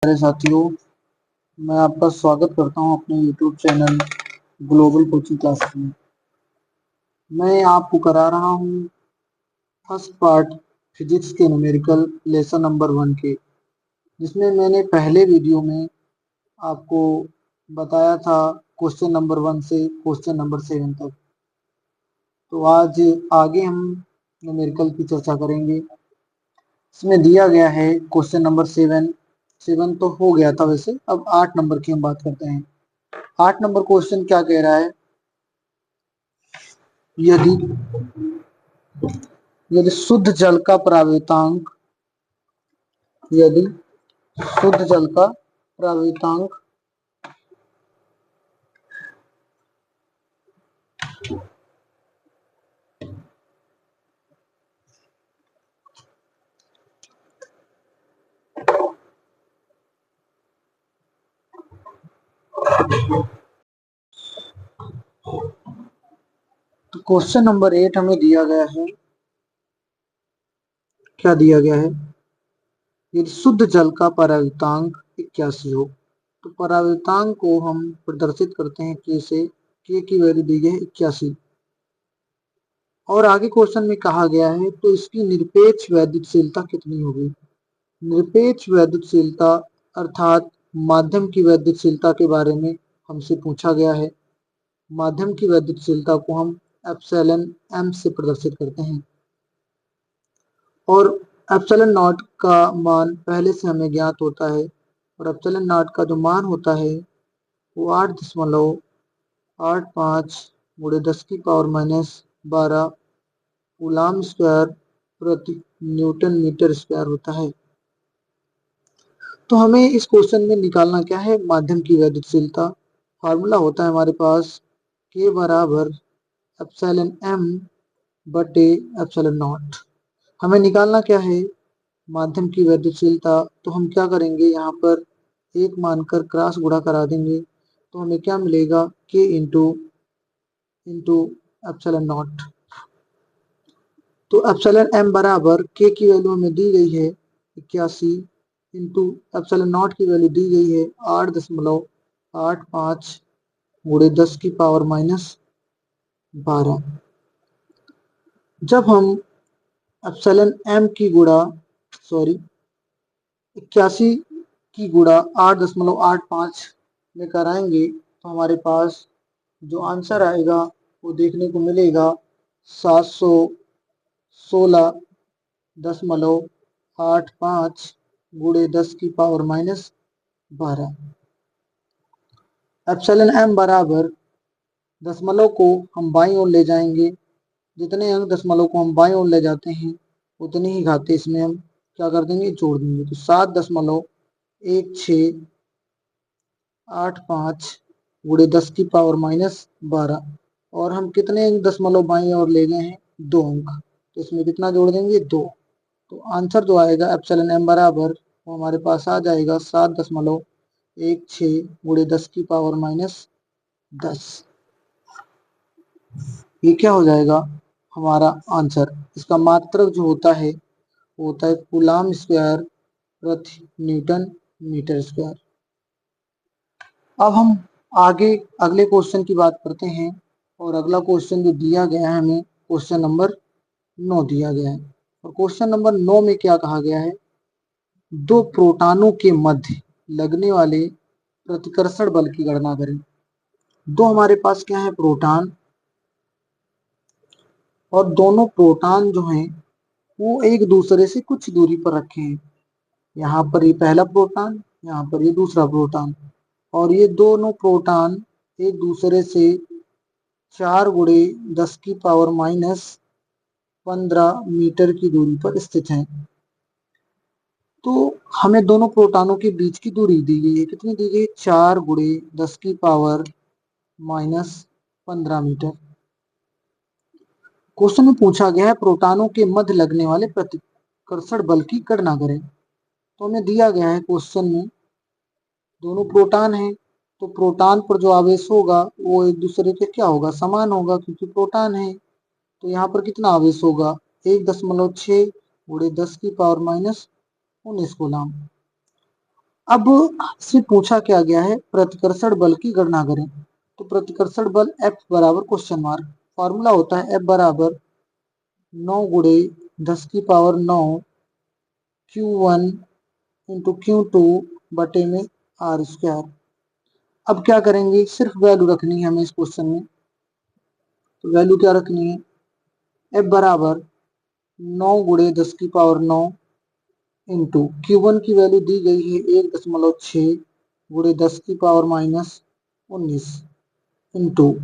प्यारे साथियों, मैं आपका स्वागत करता हूं अपने YouTube channel global coaching classes में। मैं आपको करा रहा हूं फर्स्ट पार्ट फिजिक्स के न्यूमेरिकल लेसन नंबर 1 के, जिसमें मैंने पहले वीडियो में आपको बताया था क्वेश्चन नंबर 1 से क्वेश्चन नंबर 7 तक। तो आज आगे हम न्यूमेरिकल की चर्चा करेंगे। इसमें दिया गया है क्वेश्चन नंबर 7 तो हो गया था वैसे, अब 8 नंबर की हम बात करते हैं। 8 नंबर क्वेश्चन क्या कह रहा है, यदि यदि शुद्ध जल का प्रावेतांक यदि शुद्ध जल का प्रावेतांक तो क्वेश्चन नंबर 8 हमें दिया गया है। क्या दिया गया है, यदि शुद्ध जल का परावर्तांक 81 हो, तो परावर्तांक को हम प्रदर्शित करते हैं के से। के की वैल्यू दी गई है 81 और आगे क्वेश्चन में कहा गया है तो इसकी निरपेक्ष वैद्युतशीलता कितनी होगी। निरपेक्ष वैद्युतशीलता अर्थात माध्यम की वैद्युतशीलता के बारे में हमसे पूछा गया है। माध्यम की वैद्युतशीलता को हम एप्सिलॉन एम से प्रदर्शित करते हैं और एप्सिलॉन नॉट का मान पहले से हमें ज्ञात होता है और एप्सिलॉन नॉट का जो मान होता है वो 8.85 गुणे 10 की पावर -12 कूलाम स्क्वायर प्रति न्यूटन मीटर स्क्वायर होता है। तो हमें इस क्वेश्चन में निकालना क्या है, माध्यम की वैद्युतशीलता। फार्मूला होता है हमारे पास के बराबर एप्सिलॉन एम बटे एप्सिलॉन नॉट। हमें निकालना क्या है, माध्यम की वैद्युतशीलता। तो हम क्या करेंगे, यहाँ पर एक मानकर क्रॉस गुणा करा देंगे तो हमें क्या मिलेगा, के इंटू एप्सिलॉन नॉट। तो एप्सिलॉन एम बराबर के की वैल्यू हमें दी गई है 81 इंटू एप्सिलॉन नॉट की वैल्यू दी गई है 8.85 गुणे 10 की पावर -12। जब हम एप्सिलॉन एम की गुणा 81 की गुणा 8.85 में कराएंगे तो हमारे पास जो आंसर आएगा वो देखने को मिलेगा 716.85 गुणे 10 की पावर -12। एप्सिलॉन एम बराबर दशमलव को हम बाईं ओर ले जाएंगे, जितने अंक दशमलव को हम बाईं ओर ले जाते हैं उतनी ही घातें इसमें हम क्या कर देंगे, जोड़ देंगे। तो 7.1685 गुणे 10 की पावर -12 और हम कितने अंक दशमलव बाईं ओर ले गए हैं, 2 अंक, तो इसमें कितना जोड़ देंगे, 2। तो आंसर जो आएगा एप्सिलॉन एम बराबर वो हमारे पास आ जाएगा 7.16 गुणे 10 की पावर -10। ये क्या हो जाएगा हमारा आंसर। इसका मात्रक जो होता है वो होता है कूलाम स्क्वायर प्रति न्यूटन मीटर स्क्वायर। अब हम आगे अगले क्वेश्चन की बात करते हैं और अगला क्वेश्चन जो दिया गया है हमें, क्वेश्चन नंबर 9 दिया गया है। और क्वेश्चन नंबर 9 में क्या कहा गया है, दो प्रोटॉनों के मध्य लगने वाले प्रतिकर्षण बल की गणना करें। दो हमारे पास क्या है, प्रोटॉन, और दोनों प्रोटॉन जो हैं वो एक दूसरे से कुछ दूरी पर रखे हैं। यहाँ पर ये पहला प्रोटॉन, यहाँ पर ये दूसरा प्रोटॉन, और ये दोनों प्रोटॉन एक दूसरे से 4 गुणे 10 की पावर -15 मीटर की दूरी पर स्थित हैं। तो हमें दोनों प्रोटॉनों के बीच की दूरी दी गई है, कितनी दी गई, 4 गुणे 10 की पावर -15 मीटर। क्वेश्चन में पूछा गया है प्रोटॉनों के मध्य लगने वाले प्रतिकर्षण बल की गणना करें। तो हमें दिया गया है क्वेश्चन में दोनों प्रोटॉन हैं, तो प्रोटॉन पर जो आवेश होगा वो एक दूसरे के क्या होगा, समान होगा, क्योंकि प्रोटॉन है। तो यहाँ पर कितना आवेश होगा, 1.6 गुणे 10 की पावर -19 कूलाम। अब से पूछा क्या गया है, प्रतिकर्षण बल की गणना करें। तो प्रतिकर्षण बल F बराबर क्वेश्चन मार्क, फॉर्मूला होता है F बराबर 9 गुणे 10 की पावर 9 Q1 इंटू Q2 बटे में आर स्क्वायर। अब क्या करेंगे, सिर्फ वैल्यू रखनी है हमें इस क्वेश्चन में। तो वैल्यू क्या रखनी है, F बराबर 9 गुणे 10 की पावर 9 इंटू Q1 की वैल्यू दी गई है 1.6 गुणे 10 की पावर -19 इंटू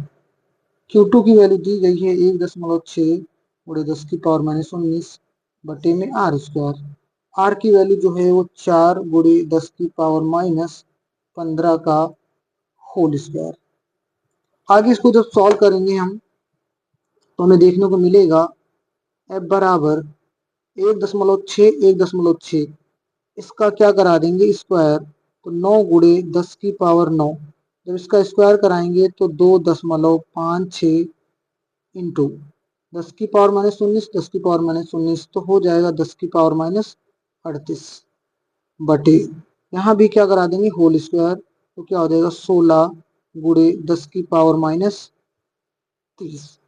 Q2 की वैल्यू दी गई है 1.6 गुणे 10 की पावर -19 बटे में आर स्क्वायर। आर की वैल्यू जो है वो 4 गुणे 10 की पावर -15 का होल स्क्वायर। आगे इसको जब सॉल्व करेंगे हम तो हमें देखने को मिलेगा F बराबर 1.6 इसका क्या करा देंगे स्क्वायर, तो 9 गुणे 10 की पावर 9, जब इसका स्क्वायर कराएंगे तो 2.56 इंटू 10 की पावर -19 10 की पावर -19 तो हो जाएगा 10 की पावर -38 बटे, यहाँ भी क्या करा देंगे होल स्क्वायर, तो क्या हो जाएगा 16 गुणे 10 की पावर -30।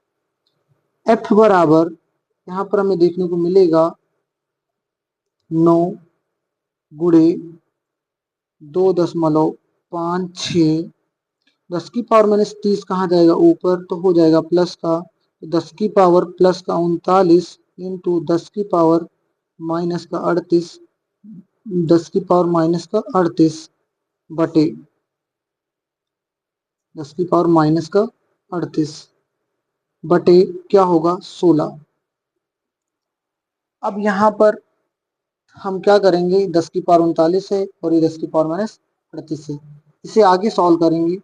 एफ बराबर यहाँ पर हमें देखने को मिलेगा 9 गुणे 2.56, 10 की पावर -30 कहाँ जाएगा ऊपर, तो हो जाएगा प्लस का, 10 की पावर+39 इंटू 10 की पावर-38, 10 की पावर-38 बटे 10 की पावर-38 बटे क्या होगा 16। अब यहाँ पर हम क्या करेंगे, 10 की पावर-39 है और ये 10 की पावर-38 है, इसे आगे सॉल्व करेंगे।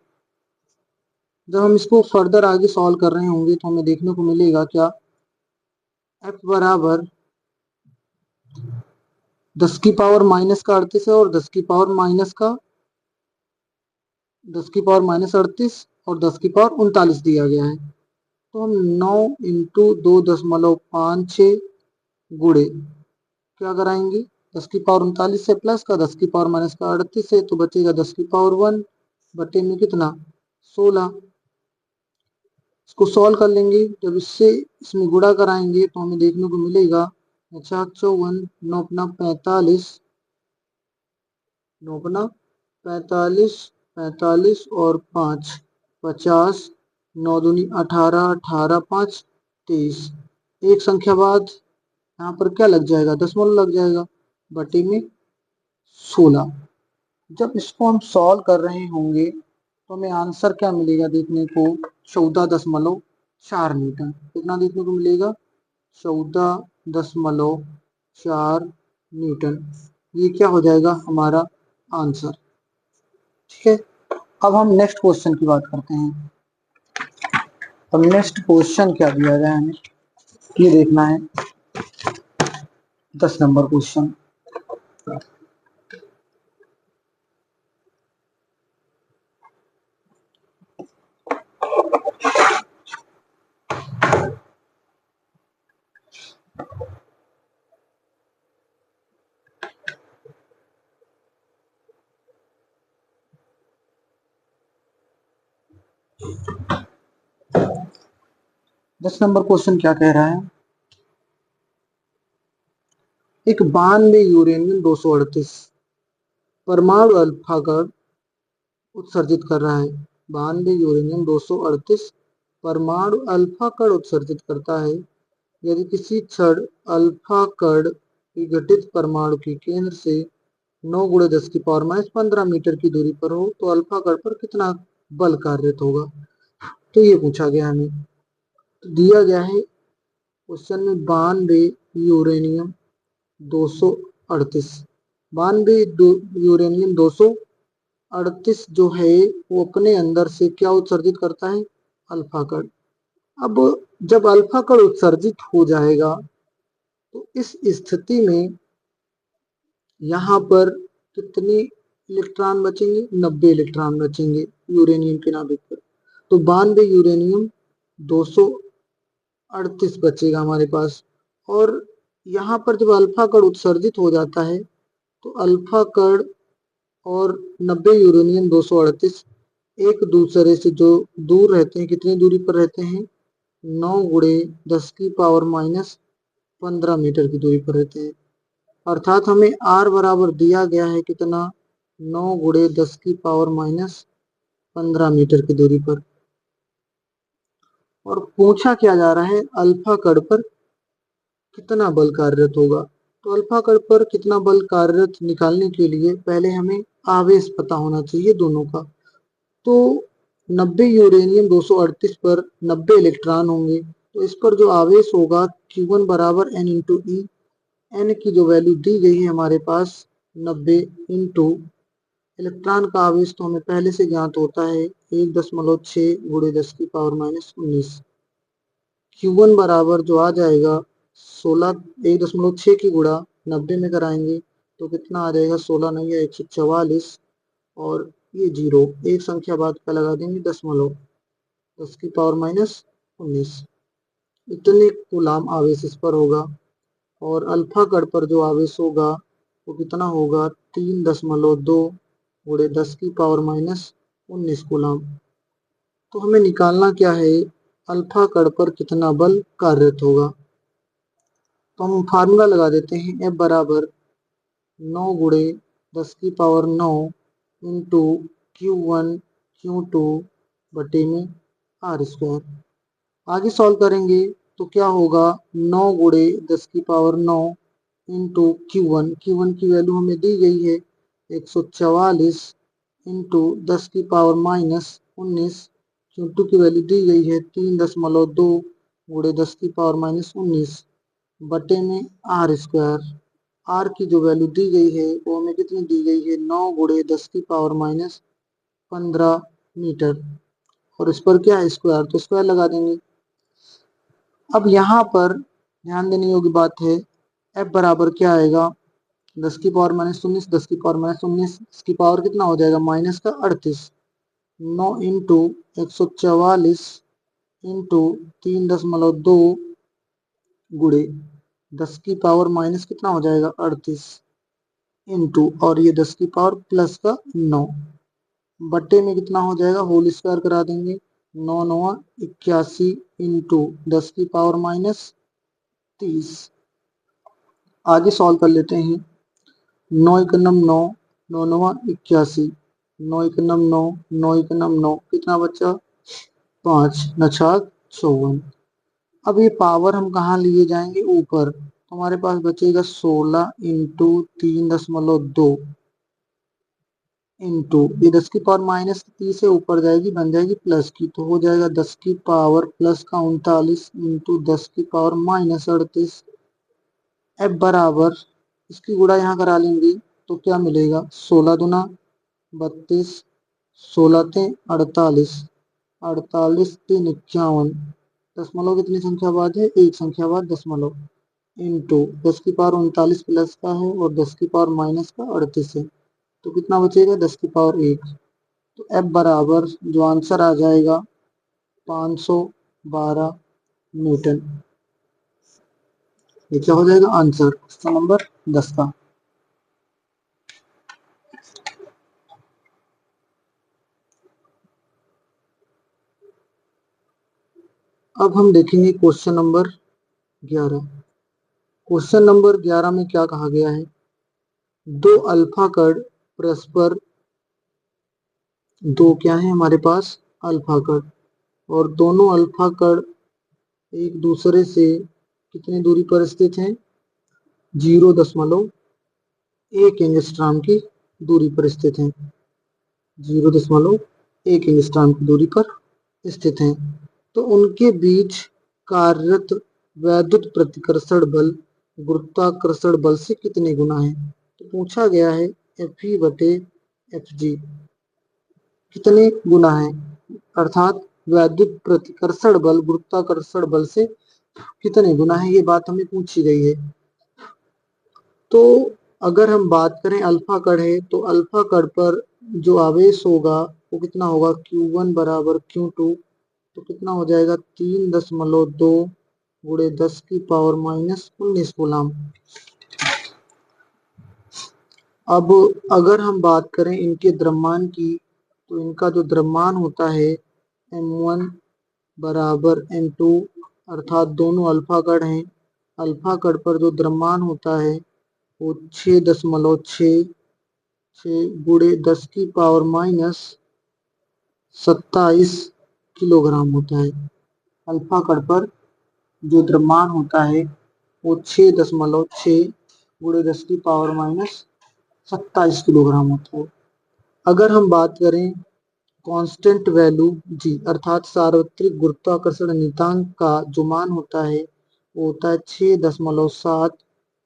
जब हम इसको फर्दर आगे सॉल्व कर रहे होंगे तो हमें देखने को मिलेगा क्या, F बराबर 10 की पावर-38 है और 10 की पावर-38 और 10 की पावर-39 दिया गया है। तो हम 9 इंटू 2.56 गुणे क्या कराएंगे, 10 की पावर-39 से प्लस का 10 की पावर-38 है तो बचेगा 10 की पावर-1 बटे में कितना 16। इसको सॉल्व कर लेंगे, जब इससे इसमें गुणा कराएंगे तो हमें देखने को मिलेगा 54 9 45 9 45 45 और 5 50 9 दूनी 18 18 5 23, एक संख्या बाद यहाँ पर क्या लग जाएगा, दशमलव लग जाएगा बटे में 16। जब इसको हम सॉल्व कर रहे होंगे तो हमें आंसर क्या मिलेगा देखने को, 14.4 न्यूटन। कितना देखने को मिलेगा, 14.4 न्यूटन। ये क्या हो जाएगा हमारा आंसर। ठीक है, अब हम नेक्स्ट क्वेश्चन की बात करते हैं। अब नेक्स्ट क्वेश्चन क्या दिया गया है हमें ये देखना है, 10 नंबर क्वेश्चन। दस नंबर क्वेश्चन क्या कह रहा है, एक 92 यूरेनियम 238 परमाणु अल्फा कण उत्सर्जित कर रहा है। 92 यूरेनियम 238 परमाणु अल्फा कण उत्सर्जित करता है। यदि किसी क्षण अल्फा कण विघटित परमाणु के केंद्र से 9 गुणे 10 की पावर-15 मीटर की दूरी पर हो तो अल्फा कण पर कितना बल कार्यरत होगा। तो ये पूछा गया हमें, तो दिया गया है क्वेश्चन में 92 यूरेनियम 238, 92 यूरेनियम 238 जो है वो अपने अंदर से क्या उत्सर्जित करता है, अल्फा कण। अब जब अल्फा कण उत्सर्जित हो जाएगा तो इस स्थिति में यहाँ पर कितने इलेक्ट्रॉन बचेंगे, 90 इलेक्ट्रॉन बचेंगे यूरेनियम के नाभिक पर। तो 92 यूरेनियम 238 बचेगा हमारे पास। और यहाँ पर जब अल्फा कण उत्सर्जित हो जाता है तो अल्फा कण और 90 यूरेनियम 238 एक दूसरे से जो दूर रहते हैं, कितनी दूरी पर रहते हैं, 9 गुणे 10 की पावर माइनस 15 मीटर की दूरी पर रहते हैं। अर्थात हमें R बराबर दिया गया है कितना, 9 गुणे 10 की पावर माइनस 15 मीटर की दूरी पर। और पूछा क्या जा रहा है, अल्फा कण पर कितना बल कार्यरत होगा। तो अल्फा कण पर कितना बल कार्यरत निकालने के लिए पहले हमें आवेश पता होना चाहिए दोनों का। तो 90 यूरेनियम 238 पर 90 इलेक्ट्रॉन होंगे, तो इस पर जो आवेश होगा Q1 बराबर N इंटू ई। एन की जो वैल्यू दी गई है हमारे पास 90 इंटू इलेक्ट्रॉन का आवेश तो हमें पहले से ज्ञात होता है 1.6 गुणे 10 की पावर माइनस 19। Q1 बराबर जो आ जाएगा 16, 1.6 की गुणा 90 में कराएंगे तो कितना आ जाएगा, 16 नहीं है 144, और ये जीरो एक संख्या बाद का लगा देंगे दशमलव, 10 की पावर माइनस 19। इतने कूलाम आवेश इस पर होगा। और अल्फा कण पर जो आवेश होगा वो कितना होगा, 3.2 गुणे 10 की पावर माइनस 19 कूलाम। तो हमें निकालना क्या है, अल्फा कण पर कितना बल कार्यरत होगा। तो हम फार्मूला लगा देते हैं, F बराबर 9 गुणे 10 की पावर 9 इंटू Q1 Q2 बटे में R²। आगे सॉल्व करेंगे तो क्या होगा, 9 गुणे 10 की पावर 9 इंटू Q1 की वैल्यू हमें दी गई है 144 इंटू 10 की पावर माइनस 19। Q2 की वैल्यू दी गई है 3.2 गुणे 10 की पावर माइनस 19 बटे में R²। आर की जो वैल्यू दी गई है वो हमें कितनी दी गई है, 9 गुणे 10 की पावर माइनस 15 मीटर, और इस पर क्या है स्क्वायर, तो स्क्वायर लगा देंगे। अब यहाँ पर ध्यान देने योग्य बात है, F बराबर क्या आएगा, 10 की पावर माइनस 19, 10 की पावर माइनस 19, इसकी पावर कितना हो जाएगा माइनस का 38, 9 इंटू 144 इंटू 3.2 गुणे 10 की पावर माइनस कितना हो जाएगा 38 इंटू, और ये 10 की पावर प्लस का 9 बट्टे में कितना हो जाएगा, होल स्क्वायर करा देंगे, 9 9 81 इंटू 10 की पावर माइनस 30। आगे सॉल्व कर लेते हैं, 9 एक नम 9, 9 9 81, 9 एक नम 9, 9 एक नम 9, कितना बचा 5 नछाग 54। अब ये पावर हम कहाँ लिए जाएंगे ऊपर, तो हमारे पास बचेगा 16 इंटू 3.2 इंटू ये 10 की पावर माइनस 30 से ऊपर जाएगी बन जाएगी प्लस की, तो हो जाएगा 10 की पावर प्लस का 39 इंटू 10 की पावर माइनस 38। एफ बराबर इसकी गुणा यहाँ करा लेंगे तो क्या मिलेगा, 16 दूना 32, 16 थे 48, 48 3 51, दशमलव कितनी संख्या बाद है, एक संख्या बाद दशमलव, इंटू 10 की पावर 39 प्लस का है और 10 की पावर माइनस का 38 है, तो कितना बचेगा 10 की पावर 1। तो F बराबर जो आंसर आ जाएगा 512 न्यूटन। ये क्या हो जाएगा आंसर क्वेश्चन नंबर 10 का। अब हम देखेंगे क्वेश्चन नंबर 11। क्वेश्चन नंबर 11 में क्या कहा गया है, दो अल्फा कण परस्पर, दो क्या है हमारे पास अल्फा कण, और दोनों अल्फा कण एक दूसरे से कितनी दूरी पर स्थित हैं, 0.1 एंगस्ट्रॉम की दूरी पर स्थित हैं, 0.1 एंगस्ट्रॉम की दूरी पर स्थित हैं। तो उनके बीच कार्यरत वैद्युत प्रतिकर्षण बल गुरुत्वाकर्षण बल से कितने गुना है। तो पूछा गया है Fe बटे Fg कितने गुना है, अर्थात वैद्युत प्रतिकर्षण बल गुरुत्वाकर्षण बल से कितने गुना है, ये बात हमें पूछी गई है। तो अगर हम बात करें अल्फा कण है तो अल्फा कण पर जो आवेश होगा वो कितना होगा, Q1 बराबर Q2, तो कितना हो जाएगा 3.2 गुणे 10 की पावर माइनस 19 कूलाम। अब अगर हम बात करें इनके द्रव्यमान की, तो इनका जो द्रव्यमान होता है m1 बराबर m2, अर्थात दोनों अल्फा कण हैं। अल्फा कण पर जो द्रव्यमान होता है वो 6.6 × 10⁻⁻27 किलोग्राम होता है। अल्फा कण पर जो द्रव्यमान होता है वो 6.6 × 10⁻⁻27 किलोग्राम होता है। अगर हम बात करें कांस्टेंट वैल्यू जी, अर्थात सार्वत्रिक गुरुत्वाकर्षण नियतांक का जो मान होता है वो होता है 6.7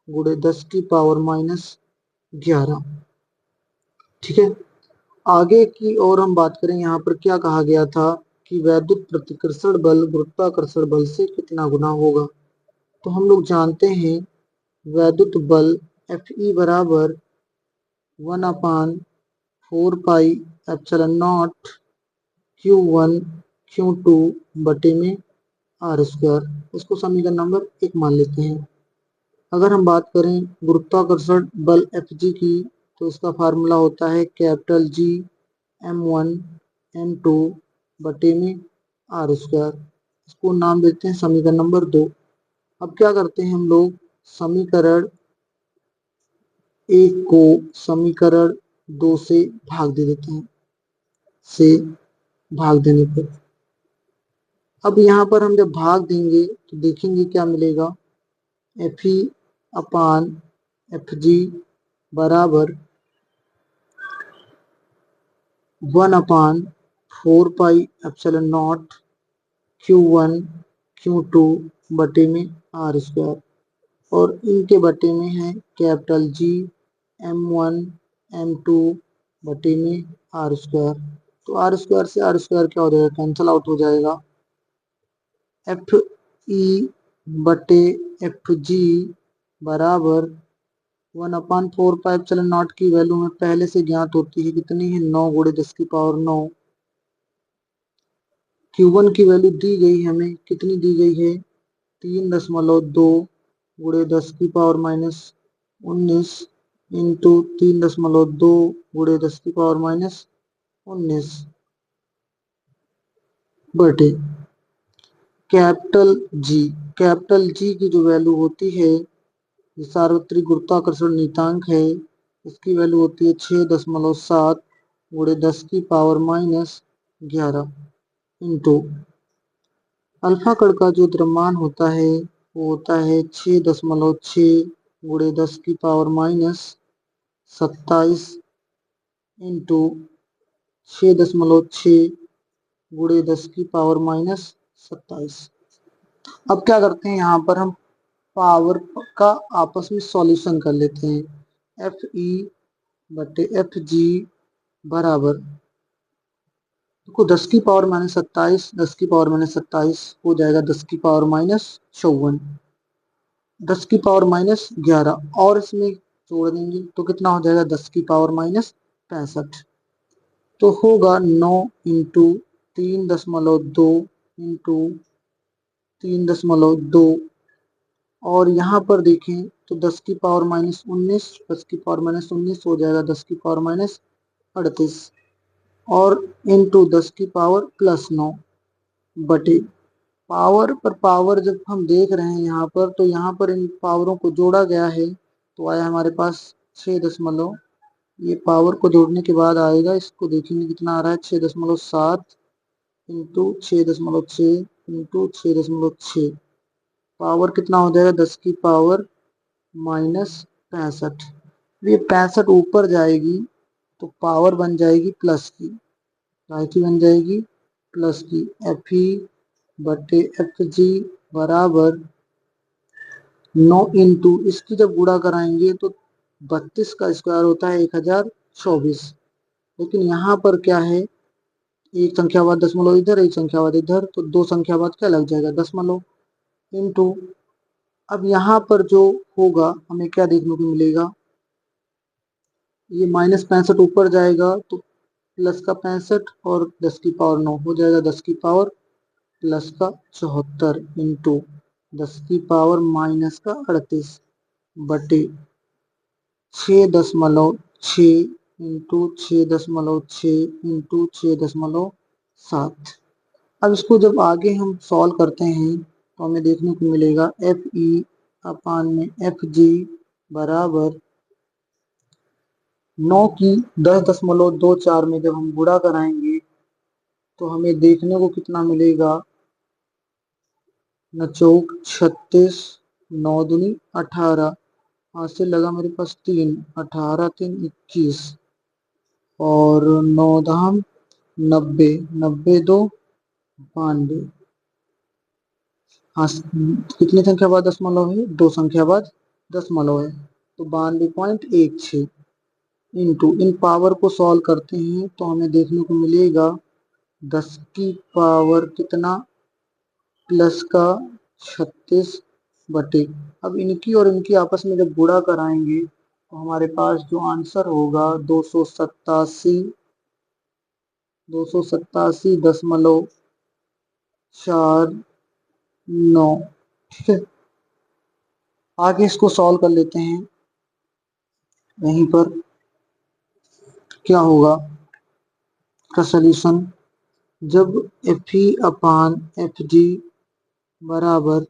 × 10⁻⁻11। ठीक है। आगे की और हम बात करें, यहाँ पर क्या कहा गया था कि वैद्युत प्रतिकर्षण बल गुरुत्वाकर्षण बल से कितना गुना होगा। तो हम लोग जानते हैं वैद्युत बल Fe बराबर 1/4πε0 Q1 Q2 बटे में r²। इसको समीकरण नंबर 1 मान लेते हैं। अगर हम बात करें गुरुत्वाकर्षण बल Fg की, तो इसका फार्मूला होता है कैपिटल G m1 m2 बटे में r²। इसको नाम देते हैं समीकरण नंबर 2। अब क्या करते हैं हम लोग, समीकरण 1 को समीकरण 2 से भाग दे देते हैं, से भाग देने पर। अब यहाँ पर हम जब भाग देंगे तो देखेंगे क्या मिलेगा। Fe अपान Fg बराबर 1/4πε0 Q1 Q2 बटे में r²। और इनके बटे में है कैपिटल G m1 m2 बटे में r²। तो r² से r² क्या हो जाएगा, कैंसल आउट हो जाएगा। Fe बटे Fg बराबर 1/4πε0 की वैल्यू में पहले से ज्ञात होती है, कितनी है 9 × 10⁹। Q1 की वैल्यू दी गई है हमें, कितनी दी गई है 3.2 × 10⁻⁻19 इंटू 3.2 × 10⁻⁻19 बटे कैपिटल जी। कैपिटल जी की जो वैल्यू होती है, सार्वत्रिक गुरुत्वाकर्षण नियतांक है, इसकी वैल्यू होती है 6.7 × 10⁻⁻11 इंटू अल्फा कण का जो द्रव्यमान होता है वो होता है 6.6 × 10⁻⁻27 इंटू 6.6 × 10⁻⁻27। अब क्या करते हैं, यहाँ पर हम पावर का आपस में सॉल्यूशन कर लेते हैं। Fe बटे Fg बराबर, देखो 10⁻⁻27 10⁻⁻27 हो जाएगा 10⁻⁻54, 10⁻⁻11 और इसमें जोड़ देंगे तो कितना हो जाएगा 10⁻⁻65। तो होगा 9 इंटू 3.2 इंटू 3.2, और यहाँ पर देखें तो 10⁻⁻19 10⁻⁻19 हो जाएगा 10⁻⁻38 और इंटू 10⁻+9 बटे पावर पर पावर। जब हम देख रहे हैं यहाँ पर, तो यहाँ पर इन पावरों को जोड़ा गया है तो आया हमारे पास 6 ये पावर को जोड़ने के बाद आएगा, इसको देखेंगे कितना आ रहा है 6.7 इंटू 6.6 इंटू 6.6, पावर कितना हो जाएगा 10⁻⁻65। ये 65 ऊपर जाएगी तो पावर बन जाएगी प्लस की, की बन जाएगी प्लस की। Fe बटे Fg बराबर 9 इंटू, इसकी जब गुणा कराएंगे तो 32 का स्क्वायर होता है 1024। लेकिन यहाँ पर क्या है, एक संख्या बाद दशमलव इधर, एक संख्या बाद इधर, तो दो संख्या बाद क्या लग जाएगा दशमलव इंटू। अब यहाँ पर जो होगा हमें क्या देखने को मिलेगा, ये -65 ऊपर जाएगा तो प्लस का 65 और 10⁻9 हो जाएगा 10⁻+74 इंटू 10⁻−38 बटे 6.4 6 × 6.6 × 6.7। अब इसको जब आगे हम सॉल्व करते हैं तो हमें देखने को मिलेगा FE/Fg बराबर 9 की 10.24 में जब हम गुणा कराएंगे तो हमें देखने को कितना मिलेगा, 9 36, 9 दूनी 18, हाथ से लगा मेरे पास 3, 18 3 21 और 9 धाम 90, 90 2 92। हाँ, कितनी संख्या बाद दशमलव है, 2 संख्या बाद दशमलव है, तो 92.16 इंटू इन पावर को सॉल्व करते हैं तो हमें देखने को मिलेगा 10 की पावर कितना प्लस का 36 बटे। अब इनकी और इनकी आपस में जब गुणा कराएंगे तो हमारे पास जो आंसर होगा 287.49। ठीक है, आगे इसको सॉल्व कर लेते हैं। यहीं पर क्या होगा का सलूशन, जब FE/FG बराबर,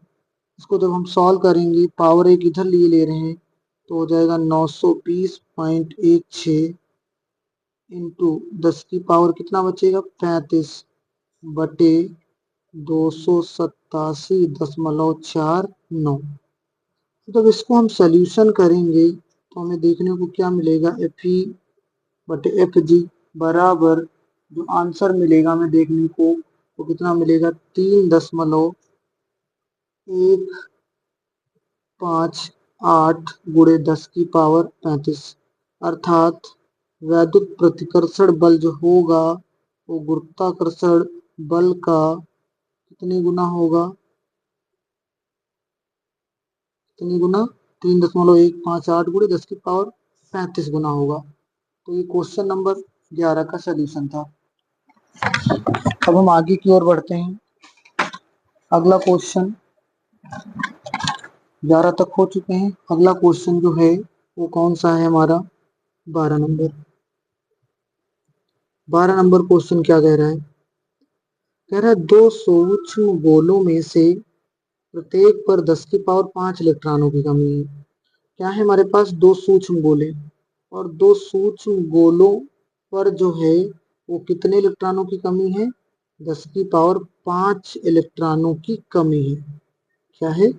इसको जब हम सॉल्व करेंगे पावर एक इधर लिए ले रहे हैं तो हो जाएगा 920.16 इंटू 10 की पावर कितना बचेगा 35 बटे 287.49। जब इसको हम सॉल्यूशन करेंगे तो हमें देखने को क्या मिलेगा, FE/FG बराबर जो आंसर मिलेगा हमें देखने को वो कितना मिलेगा, 3.158 गुणे 10 की पावर 35। अर्थात वैद्युत प्रतिकर्षण बल जो होगा वो गुरुत्वाकर्षण बल का कितने गुना होगा, कितने गुना, 3.158 गुणे 10 की पावर 35 गुना होगा। तो ये क्वेश्चन नंबर 11 का सलूशन था। अब हम आगे की ओर बढ़ते हैं। अगला क्वेश्चन 11 तक हो चुके हैं। अगला क्वेश्चन जो है वो कौन सा है हमारा, 12 नंबर। 12 नंबर क्वेश्चन क्या कह रहा है, कह रहा है 2 सूक्ष्म गोलों में से प्रत्येक पर 10 की पावर 5 इलेक्ट्रॉनों की कमी है। क्या है हमारे पास, 2 सूक्ष्म गोले और 2 सूक्ष्म गोलों पर जो है वो कितने इलेक्ट्रॉनों की कमी है, 10 की पावर 5 इलेक्ट्रॉनों की कमी है। क्या है,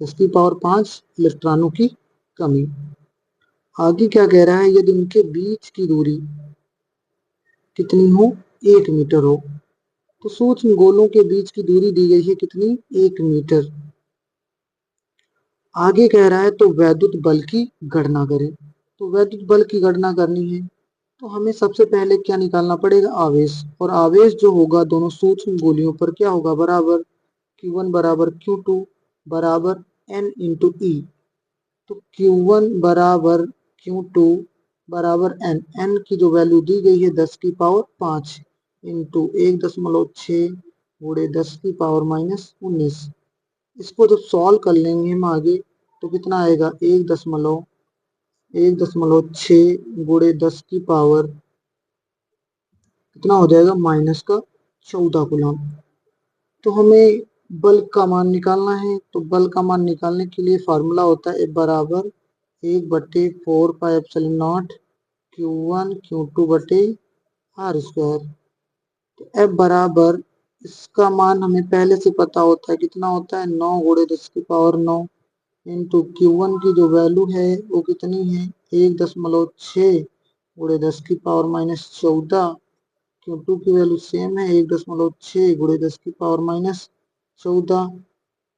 10 की पावर 5 इलेक्ट्रॉनों की कमी। आगे क्या कह रहा है, यदि उनके बीच की दूरी कितनी हो, 1 मीटर हो, तो सूक्ष्म गोलों के बीच की दूरी दी गई है कितनी, 1 मीटर। आगे कह रहा है तो वैद्युत बल की गणना करें। तो वैद्युत बल की गणना करनी है तो हमें सबसे पहले क्या निकालना पड़ेगा, आवेश। और आवेश जो होगा दोनों सूक्ष्म गोलियों पर क्या होगा, बराबर Q1 बराबर Q2 बराबर N इंटू ई। तो Q1 बराबर Q2 बराबर N की जो वैल्यू दी गई है 10 की पावर 5 इंटू 1.6 गुणे 10 की पावर -19। इसको जब सॉल्व कर लेंगे हम आगे तो कितना आएगा, 1.6 गुणे 10 की पावर कितना हो जाएगा, -14 कूलम। तो हमें बल का मान निकालना है। तो बल का मान निकालने के लिए फार्मूला होता है F बराबर 1/4πε0 Q1 Q2 बटे R स्क्वायर। तो F बराबर, इसका मान हमें पहले से पता होता है कितना होता है, 9 गुणे 10 की पावर 9 इंटू Q1 की जो वैल्यू है वो कितनी है, 1.6 गुणे 10 की पावर -14। Q2 की वैल्यू सेम है, 1.6 गुणे 10 की पावर -14।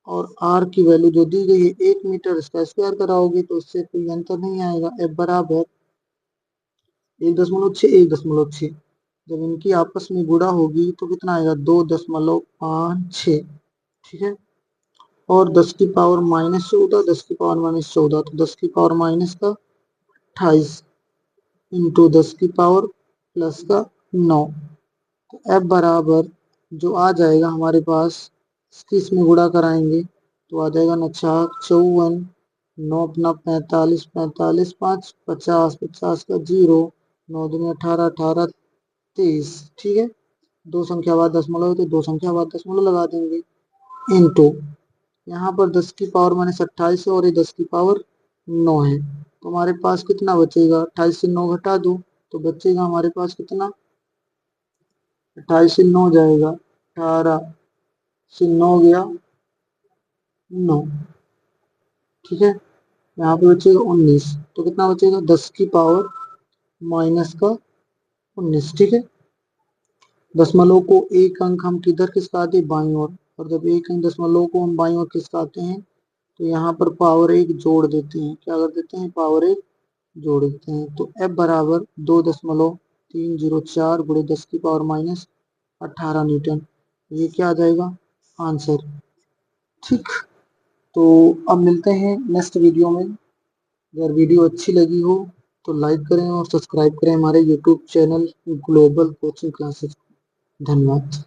और R की वैल्यू जो दी गई है 1 मीटर, इसका स्क्वायर कराओगे तो इससे कोई अंतर नहीं आएगा। F बराबर 1.6 1.6, जब इनकी आपस में गुणा होगी तो कितना आएगा, 2.56। ठीक है, और 10 की पावर -14, 10 की पावर -14 तो 10 की पावर -28 इंटू 10 की पावर +9। तो F बराबर जो आ जाएगा हमारे पास, इसकी इसमें गुणा कराएंगे तो आ जाएगा 9 54 9 अपना 45, 45 5 50, 50 का 0, 9 दूनी 18, 18 23। ठीक है, दो संख्या बाद दशमलव है तो दो संख्या बाद दशमलव लगा देंगे। इंटू यहाँ पर 10 की पावर माइनस 28 है और ये 10 की पावर 9 है, तो हमारे पास कितना बचेगा? 28 से 9 घटा दो तो बचेगा हमारे पास कितना? 28 से 9 जाएगा, 18 से 9 गया 9। ठीक है, यहाँ पे बचेगा 19, तो कितना बचेगा? 10 की पावर माइनस का 19। ठीक है, दशमलव को एक अंक हम किधर खिसकाते हैं? बाईं ओर। और जब एक अंक दशमलव को हम बाईं ओर खिसकाते हैं तो यहाँ पर पावर एक जोड़ देते हैं। क्या कर देते हैं? पावर एक जोड़ देते हैं। तो F बराबर 2.304 गुणे 10 की पावर माइनस 18 न्यूटन। ये क्या आ जाएगा? आंसर। ठीक, तो अब मिलते हैं नेक्स्ट वीडियो में। अगर वीडियो अच्छी लगी हो तो लाइक करें और सब्सक्राइब करें हमारे YouTube channel global coaching classes. धन्यवाद।